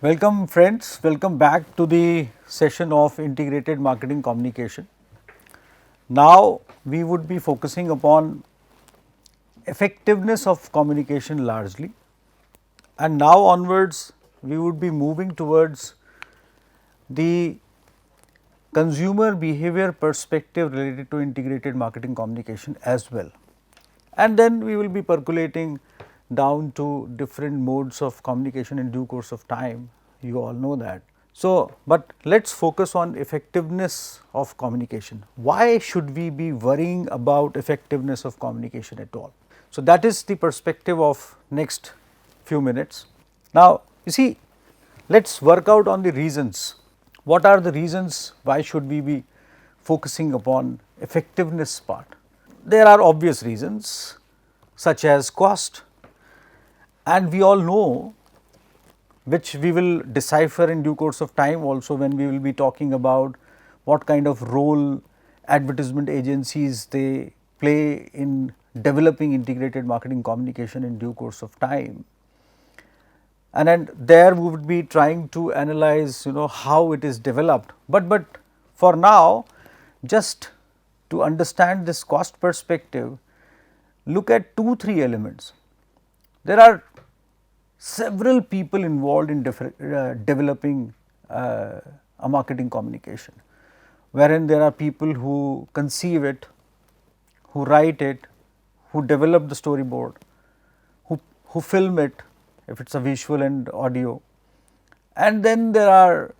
Welcome friends, welcome back to the session of integrated marketing communication. Now we would be focusing upon effectiveness of communication largely, and now onwards we would be moving towards the consumer behavior perspective related to integrated marketing communication as well. And then we will be percolating down to different modes of communication in due course of time, you all know that. So, but let us focus on effectiveness of communication. Why should we be worrying about effectiveness of communication at all? So, that is the perspective of next few minutes. Now, you see, let us work out on the reasons. What are the reasons why should we be focusing upon effectiveness part? There are obvious reasons such as cost, and we all know, which we will decipher in due course of time also when we will be talking about what kind of role advertisement agencies they play in developing integrated marketing communication in due course of time. And then there we would be trying to analyze how it is developed, but for now just to understand this cost perspective, look at 2-3 elements. There are several people involved in developing a marketing communication, wherein there are people who conceive it, who write it, who develop the storyboard, who film it if it is a visual and audio, and then there are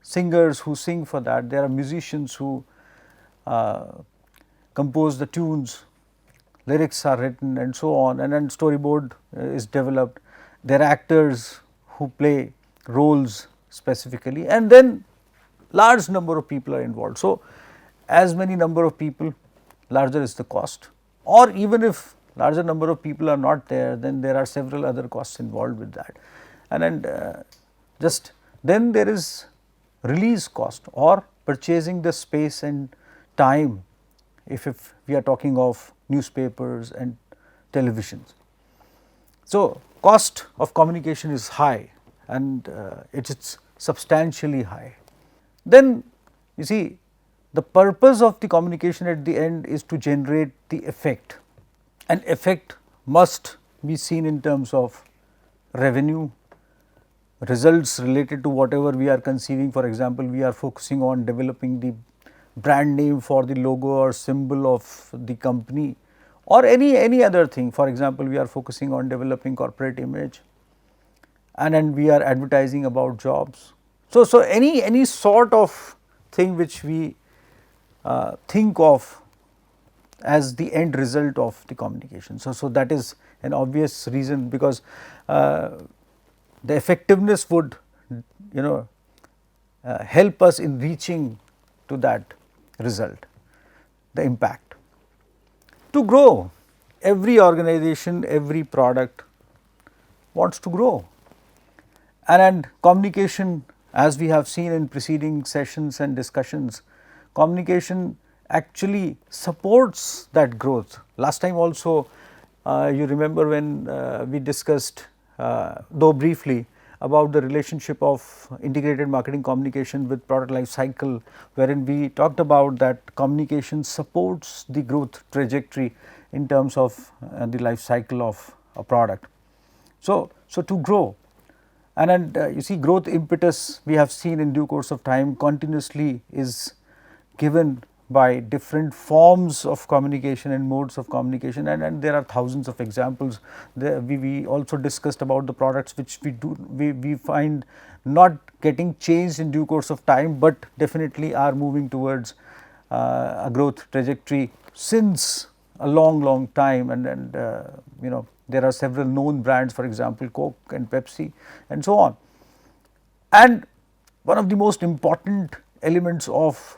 singers who sing for that, there are musicians who compose the tunes, lyrics are written and so on, and then storyboard is developed. There are actors who play roles specifically, and then large number of people are involved. So, as many number of people, larger is the cost, or even if larger number of people are not there, then there are several other costs involved with that. And just then there is release cost or purchasing the space and time, if we are talking of newspapers and televisions. So, cost of communication is high, and it is substantially high. Then you see, the purpose of the communication at the end is to generate the effect, and effect must be seen in terms of revenue, results related to whatever we are conceiving. For example, we are focusing on developing the brand name for the logo or symbol of the company, or any other thing. For example, we are focusing on developing corporate image, and then we are advertising about jobs. So any sort of thing which we think of as the end result of the communication. So that is an obvious reason, because the effectiveness would help us in reaching to that result, the impact. To grow, every organization, every product wants to grow, and communication, as we have seen in preceding sessions and discussions, communication actually supports that growth. Last time also you remember when we discussed, though briefly, about the relationship of integrated marketing communication with product life cycle, wherein we talked about that communication supports the growth trajectory in terms of the life cycle of a product. So to grow, and then you see, growth impetus we have seen in due course of time continuously is given by different forms of communication and modes of communication, and there are thousands of examples. We also discussed about the products which we find not getting changed in due course of time, but definitely are moving towards a growth trajectory since a long time, and there are several known brands, for example Coke and Pepsi and so on. And one of the most important elements of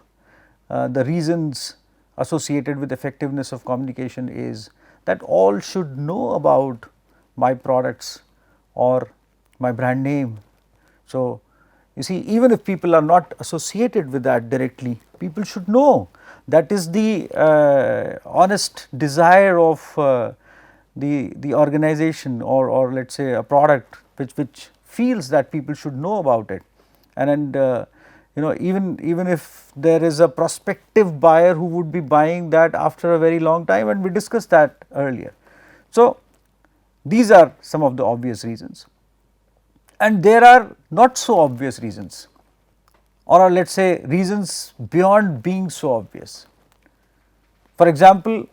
the reasons associated with effectiveness of communication is that all should know about my products or my brand name. So you see, even if people are not associated with that directly, people should know. That is the honest desire of the organization, or let us say a product which feels that people should know about it. And you know, even if there is a prospective buyer who would be buying that after a very long time, and we discussed that earlier. So, these are some of the obvious reasons, and there are not so obvious reasons, or let us say reasons beyond being so obvious. For example,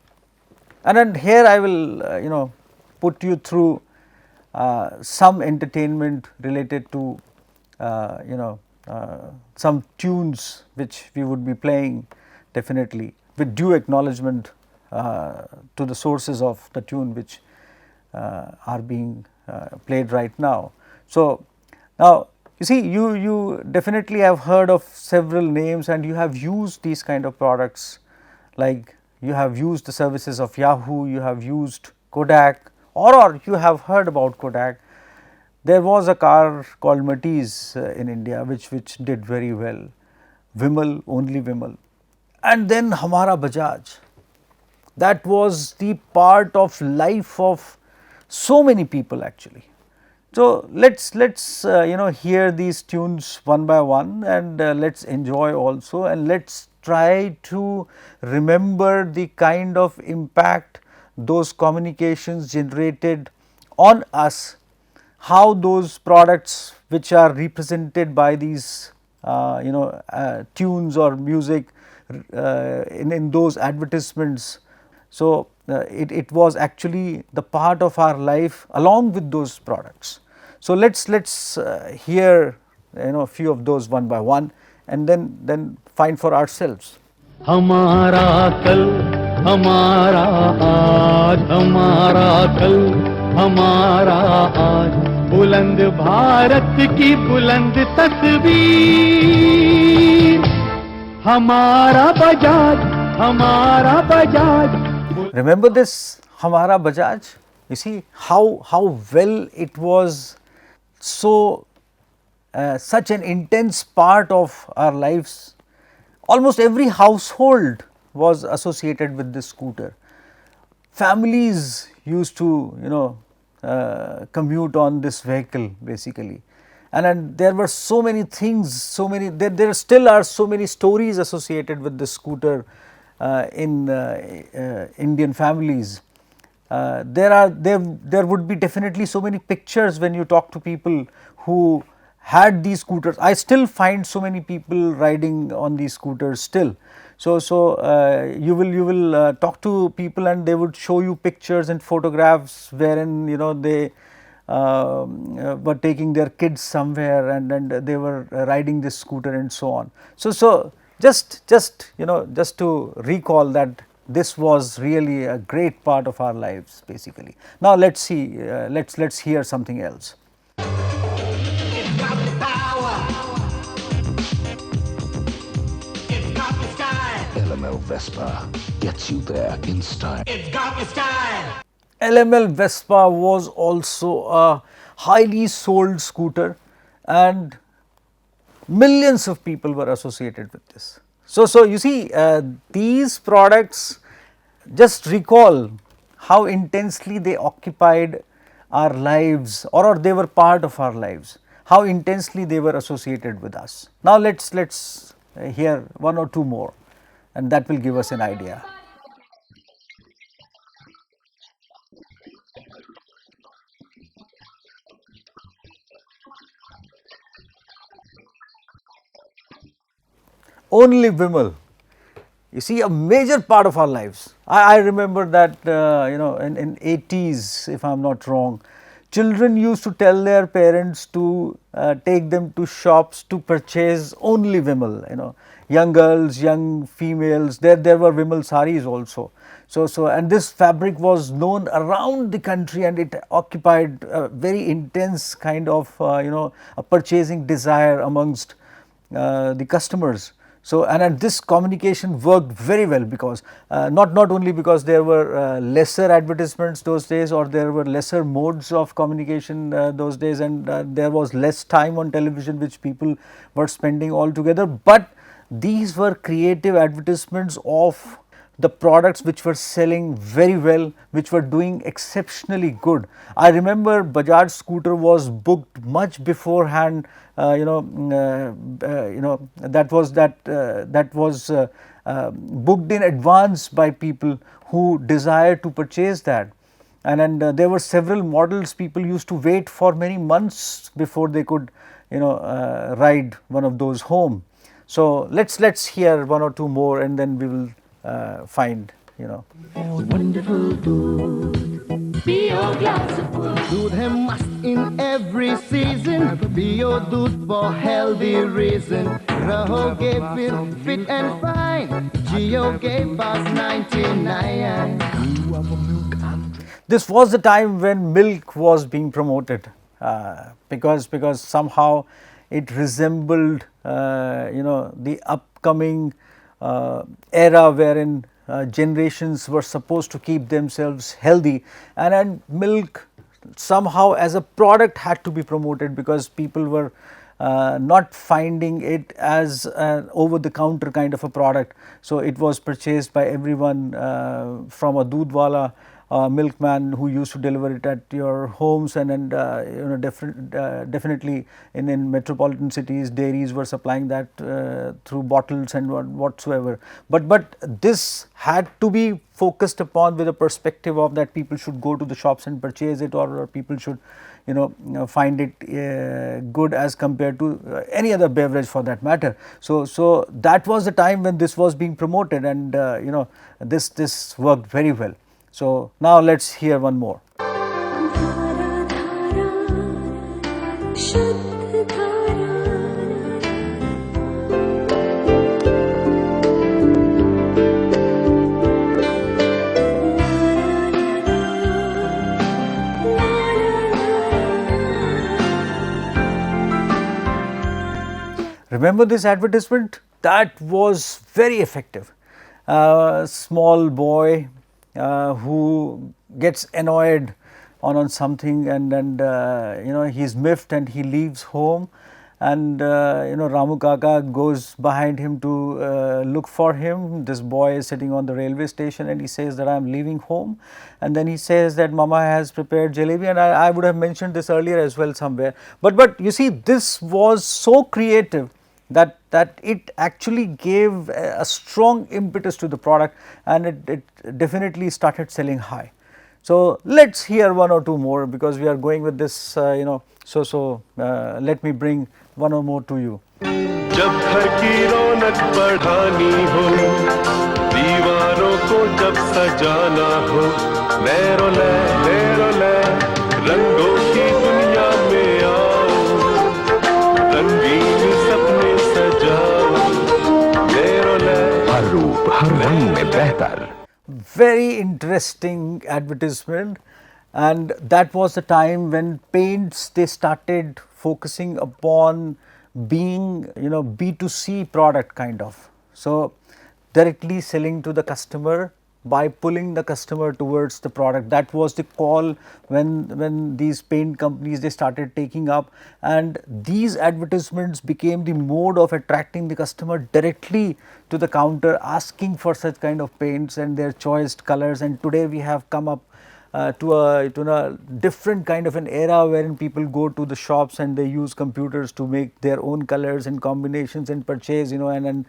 and then here I will you know, put you through some entertainment related to you know, some tunes which we would be playing, definitely with due acknowledgement to the sources of the tune which are being played right now. So, now you see, you definitely have heard of several names, and you have used these kind of products, like you have used the services of Yahoo, you have used Kodak, or you have heard about Kodak. There was a car called Matiz in India which did very well, Vimal, only Vimal, and then Hamara Bajaj. That was the part of life of so many people actually. So, let's you know, hear these tunes one by one, and let's enjoy also, and let's try to remember the kind of impact those communications generated on us, how those products which are represented by these you know, tunes or music in those advertisements. So, it was actually the part of our life along with those products. So, let's hear you know, a few of those one by one, and then find for ourselves. हमारा कल हमारा आज हमारा कल हमारा आज बुलंद भारत की बुलंद तस्वीर हमारा Bajaj Remember this Hamara Bajaj? You see how well it was, so such an intense part of our lives. Almost every household was associated with this scooter. Families used to you know, commute on this vehicle basically, and there were so many things, so many, there still are so many stories associated with this scooter in Indian families. There would be definitely so many pictures when you talk to people who had these scooters. I still find so many people riding on these scooters still. So, you will talk to people, and they would show you pictures and photographs wherein you know, they were taking their kids somewhere, and they were riding this scooter and so on. So just you know, just to recall that this was really a great part of our lives basically. Now, let's see, let's hear something else. It's got the power. It's got the style. LML Vespa gets you there in style. It's got the style. LML Vespa was also a highly sold scooter, and millions of people were associated with this. So you see, these products, just recall how intensely they occupied our lives, or they were part of our lives, how intensely they were associated with us. Now, let's hear one or two more, and that will give us an idea. Only Vimal. You see, a major part of our lives. I remember that you know, in 80s, if I am not wrong, children used to tell their parents to take them to shops to purchase only Vimal. You know, young girls, young females. There were Vimal saris also. So and this fabric was known around the country, and it occupied a very intense kind of you know, a purchasing desire amongst the customers. So, and this communication worked very well, because not only because there were lesser advertisements those days, or there were lesser modes of communication those days, and there was less time on television which people were spending altogether, but these were creative advertisements of the products which were selling very well, which were doing exceptionally good. I remember Bajaj scooter was booked much beforehand, that was booked in advance by people who desired to purchase that. And there were several models people used to wait for many months before they could ride one of those home. So let's hear one or two more, and then we will find Wonderful food. Be your glass of food. Doodh hai mast in every season. Be your doodh for healthy reason. Rahoge feel fit and fine. Geo gave us 99. This was the time when milk was being promoted, because somehow it resembled the upcoming era wherein generations were supposed to keep themselves healthy, and milk somehow as a product had to be promoted, because people were not finding it as an over the counter kind of a product. So it was purchased by everyone, from a doodhwala, milkman who used to deliver it at your homes, and definitely in metropolitan cities dairies were supplying that through bottles and whatsoever. But this had to be focused upon with a perspective of that people should go to the shops and purchase it, or people should find it good as compared to any other beverage for that matter. So that was the time when this was being promoted, and this worked very well. So now let's hear one more. Remember this advertisement? That was very effective. Small boy who gets annoyed on something, and he's miffed and he leaves home, and Ramu Kaka goes behind him to look for him. This boy is sitting on the railway station, and he says that I am leaving home, and then he says that Mama has prepared jalebi, and I would have mentioned this earlier as well somewhere. But you see, this was so creative that it actually gave a strong impetus to the product, and it definitely started selling high. So let's hear one or two more, because we are going with this, so let me bring one or more to you. जब घर की रौनक बढ़ानी हो, दीवारों को जब सजाना हो, लहरों ले रंगों की दुनिया में आओ, रंगीन सपने सजाओ, लहरों ले हर रूप हर रंग में बेहतर. Very interesting advertisement, and that was the time when paints, they started focusing upon being B2C product kind of. So directly selling to the customer by pulling the customer towards the product. That was the call when these paint companies, they started taking up, and these advertisements became the mode of attracting the customer directly to the counter, asking for such kind of paints and their choiced colors. And today we have come up to a different kind of an era wherein people go to the shops and they use computers to make their own colors and combinations and purchase, and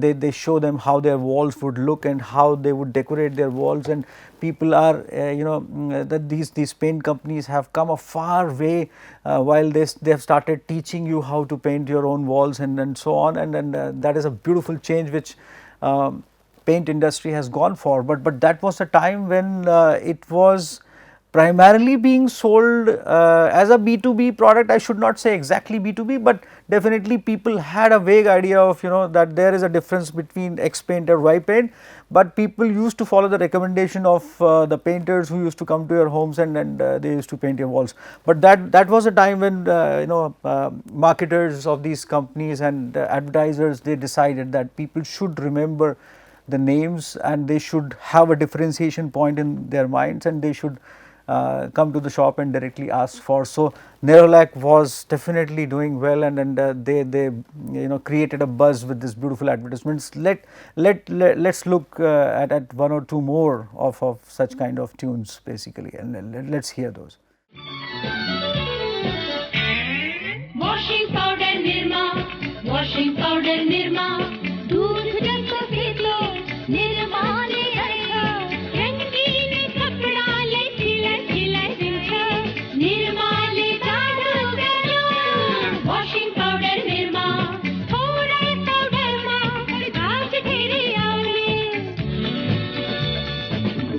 they show them how their walls would look and how they would decorate their walls. And people are that these paint companies have come a far way, while they have started teaching you how to paint your own walls and so on, and that is a beautiful change which paint industry has gone for. But that was a time when it was primarily being sold as a B2B product. I should not say exactly B2B, but definitely people had a vague idea of that there is a difference between X paint or Y paint, but people used to follow the recommendation of the painters who used to come to your homes, and they used to paint your walls. But that was a time when marketers of these companies and advertisers, they decided that people should remember the names, and they should have a differentiation point in their minds, and they should come to the shop and directly ask for. So Nerolac was definitely doing well, and they created a buzz with this beautiful advertisements. Let's look at one or two more of such kind of tunes basically, and let's hear those. Washing powder Nirma, washing powder Nirma, दूध जैसा पीलो Nirma ने आया, रंगीन कपड़ा ले खिला खिला दिखा, Nirma ले जादू करो, washing powder Nirma, थोड़ा powder माँ, आज तेरे आए,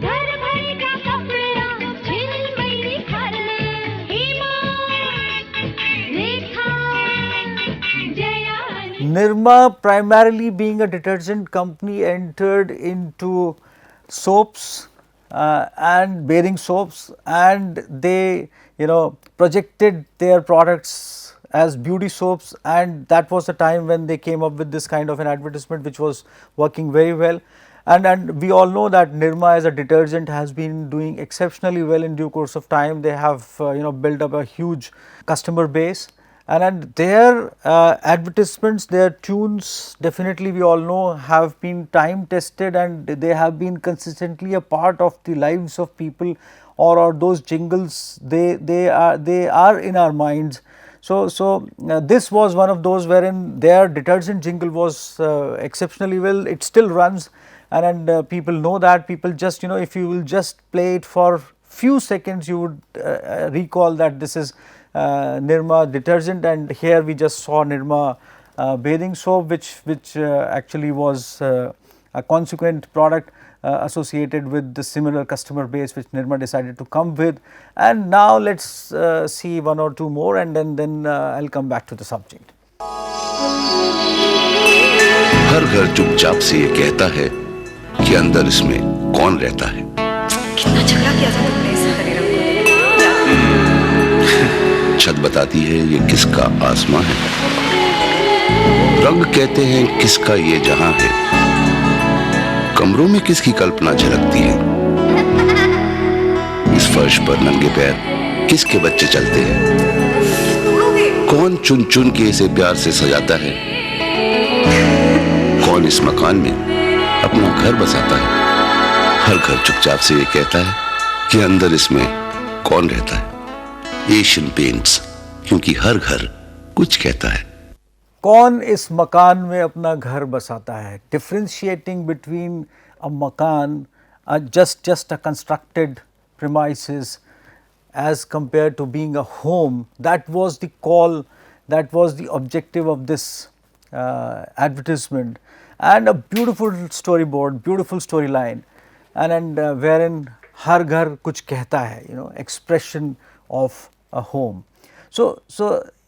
घर भर का कपड़ा छिल मई खाना, Hema Nirma, primarily being a detergent company, entered into soaps and bathing soaps, and they projected their products as beauty soaps, and that was the time when they came up with this kind of an advertisement which was working very well. And we all know that Nirma as a detergent has been doing exceptionally well in due course of time. They have built up a huge customer base, and their advertisements, their tunes, definitely we all know have been time tested, and they have been consistently a part of the lives of people, or those jingles, they are in our minds. So this was one of those wherein their detergent jingle was exceptionally well. It still runs, and people know that. People just if you will just play it for few seconds, you would recall that this is Nirma detergent. And here we just saw Nirma bathing soap, which actually was a consequent product associated with the similar customer base which Nirma decided to come with. And now let's see one or two more, and then I'll come back to the subject. हर घर चुपचाप से ये कहता है कि अंदर इसमें कौन रहता है। कितना झगड़ा किया था तुमने इस हरे रंग को। छत बताती है ये किसका आसमां है, रंग कहते हैं किसका ये जहां है, कमरों में किसकी कल्पना झलकती है, इस फर्श पर नंगे पैर किसके बच्चे चलते हैं, कौन चुन चुन के इसे प्यार से सजाता है, कौन इस मकान में अपना घर बसाता है। हर घर चुपचाप से ये कहता है कि अंदर इसमें कौन रहता है। एशियन पेंट्स, क्योंकि हर घर कुछ कहता है। कौन इस मकान में अपना घर बसाता है, differentiating between a makan, just a constructed premises as compared to being a home. That was the call, that was the objective of this advertisement, and a beautiful storyboard, beautiful storyline, and wherein har ghar kuch kehta hai, expression of a home. So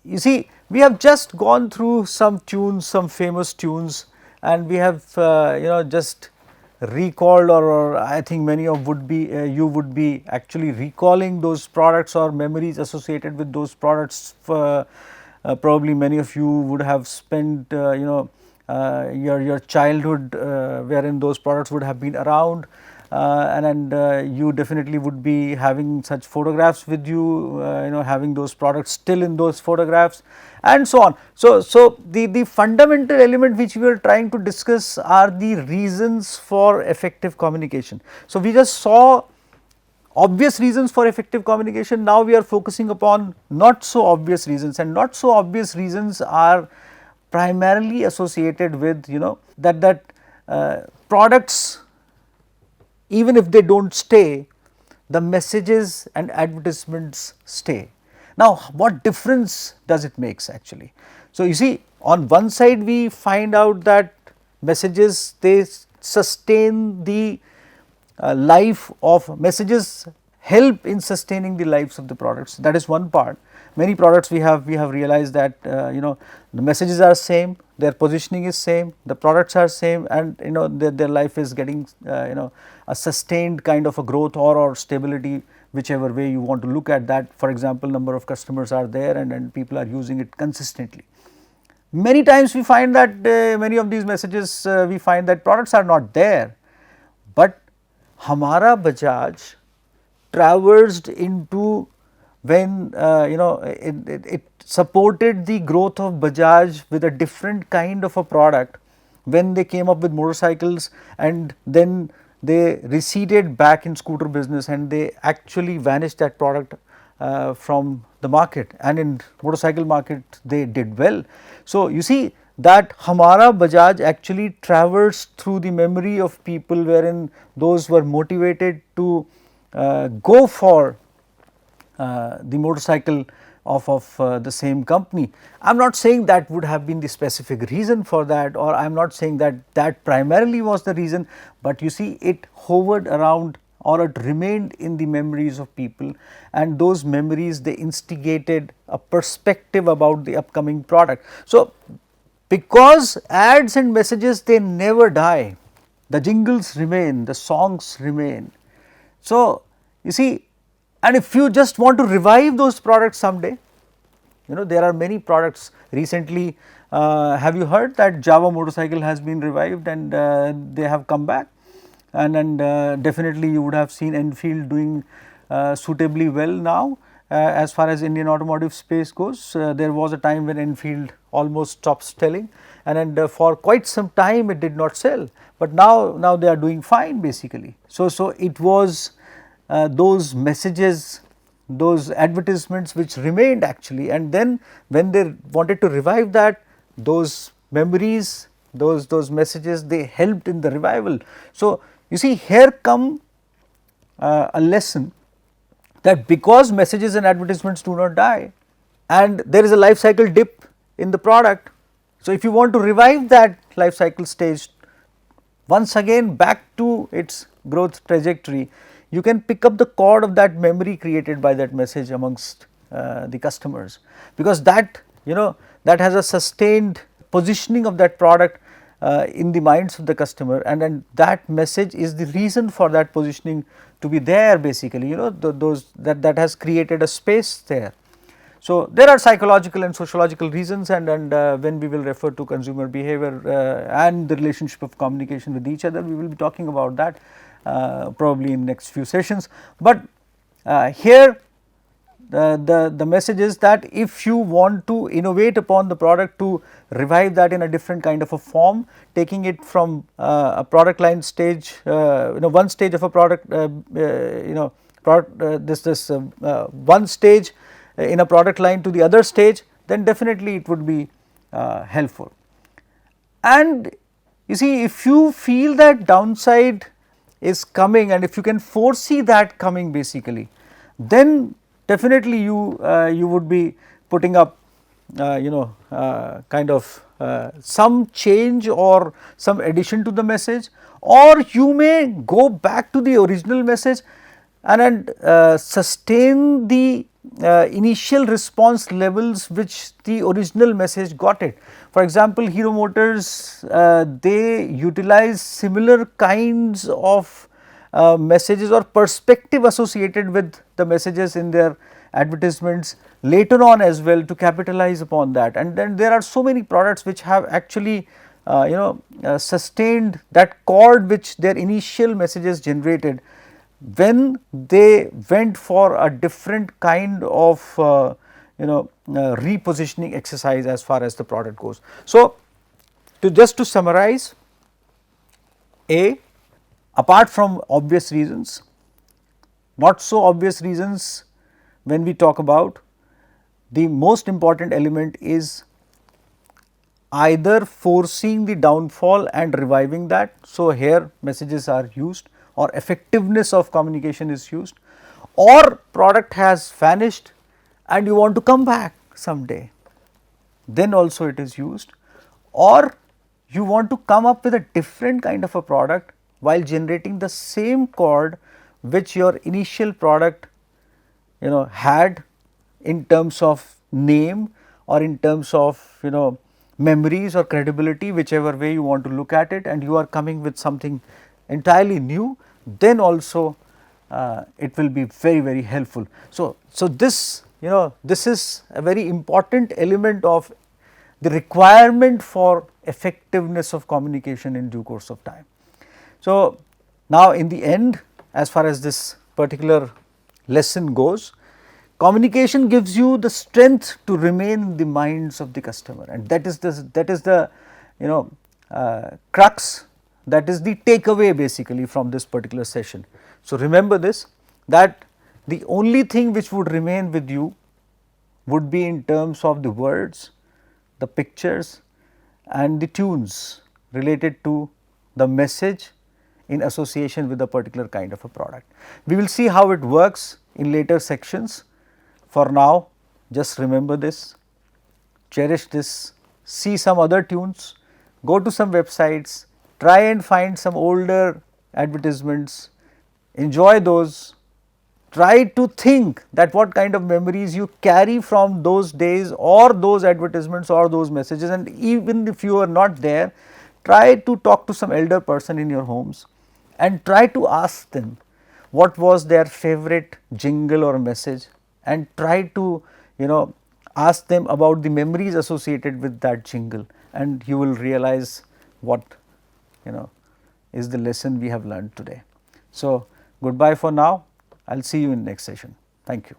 you see, we have just gone through some tunes, some famous tunes, and we have just recalled, or I think many of you would be actually recalling those products or memories associated with those products. Probably many of you would have spent your childhood wherein those products would have been around, and you definitely would be having such photographs with you, having those products still in those photographs, and so on. So the fundamental element which we are trying to discuss are the reasons for effective communication. So we just saw obvious reasons for effective communication. Now we are focusing upon not so obvious reasons, and not so obvious reasons are primarily associated with that products, even if they do not stay, the messages and advertisements stay. Now what difference does it makes actually? So you see, on one side we find out that messages, they sustain the life of messages, help in sustaining the lives of the products. That is one part. Many products we have realized that the messages are same, their positioning is same, the products are same, and their life is getting a sustained kind of a growth or stability, whichever way you want to look at that. For example, number of customers are there, and people are using it consistently. Many times we find that many of these messages, we find that products are not there, but हमारा Bajaj traversed into when it supported the growth of Bajaj with a different kind of a product when they came up with motorcycles, and then they receded back in scooter business and they actually vanished that product from the market, and in motorcycle market they did well. So, you see that Hamara Bajaj actually traversed through the memory of people, wherein those were motivated to go for the motorcycle of the same company. I am not saying that would have been the specific reason for that, or I am not saying that that primarily was the reason, but you see it hovered around, or it remained in the memories of people, and those memories, they instigated a perspective about the upcoming product. So, because ads and messages, they never die, the jingles remain, the songs remain. So, you see, and if you just want to revive those products someday, there are many products recently. Have you heard that Java motorcycle has been revived and they have come back, and definitely you would have seen Enfield doing suitably well now. As far as Indian automotive space goes, there was a time when Enfield almost stopped selling, and for quite some time it did not sell, but now they are doing fine basically. So it was those messages, those advertisements which remained actually, and then when they wanted to revive that, those memories, those messages, they helped in the revival. So, you see, here come a lesson that because messages and advertisements do not die, and there is a life cycle dip in the product. So, if you want to revive that life cycle stage once again back to its growth trajectory, you can pick up the chord of that memory created by that message amongst the customers, because that that has a sustained positioning of that product in the minds of the customer, and that message is the reason for that positioning to be there basically, those that has created a space there. So, there are psychological and sociological reasons, and when we will refer to consumer behavior and the relationship of communication with each other, we will be talking about that probably in next few sessions. But here the message is that if you want to innovate upon the product, to revive that in a different kind of a form, taking it from a product line stage, one stage of a product, one stage in a product line to the other stage, then definitely it would be helpful. And you see, if you feel that downside is coming, and if you can foresee that coming basically, then definitely you would be putting up kind of some change or some addition to the message, or you may go back to the original message and sustain the initial response levels which the original message got it. For example, Hero Motors, they utilize similar kinds of messages or perspective associated with the messages in their advertisements later on as well, to capitalize upon that. And then there are so many products which have actually sustained that chord which their initial messages generated when they went for a different kind of repositioning exercise as far as the product goes. So, just to summarize, apart from obvious reasons, not so obvious reasons, when we talk about, the most important element is either foreseeing the downfall and reviving that. So, here messages are used, or effectiveness of communication is used, or product has vanished and you want to come back someday, then also it is used, or you want to come up with a different kind of a product while generating the same chord which your initial product had in terms of name, or in terms of memories or credibility, whichever way you want to look at it, and you are coming with something entirely new, then also it will be very helpful. So this this is a very important element of the requirement for effectiveness of communication in due course of time. So, now in the end, as far as this particular lesson goes, communication gives you the strength to remain in the minds of the customer, and that is the crux, that is the takeaway basically from this particular session. So, remember this, that the only thing which would remain with you would be in terms of the words, the pictures and the tunes related to the message in association with a particular kind of a product. We will see how it works in later sections. For now, just remember this, cherish this, see some other tunes, go to some websites, try and find some older advertisements, enjoy those, try to think that what kind of memories you carry from those days or those advertisements or those messages, and even if you are not there, try to talk to some elder person in your homes and try to ask them what was their favorite jingle or message, and try to ask them about the memories associated with that jingle, and you will realize what is the lesson we have learned today. So, goodbye for now. I will see you in next session. Thank you.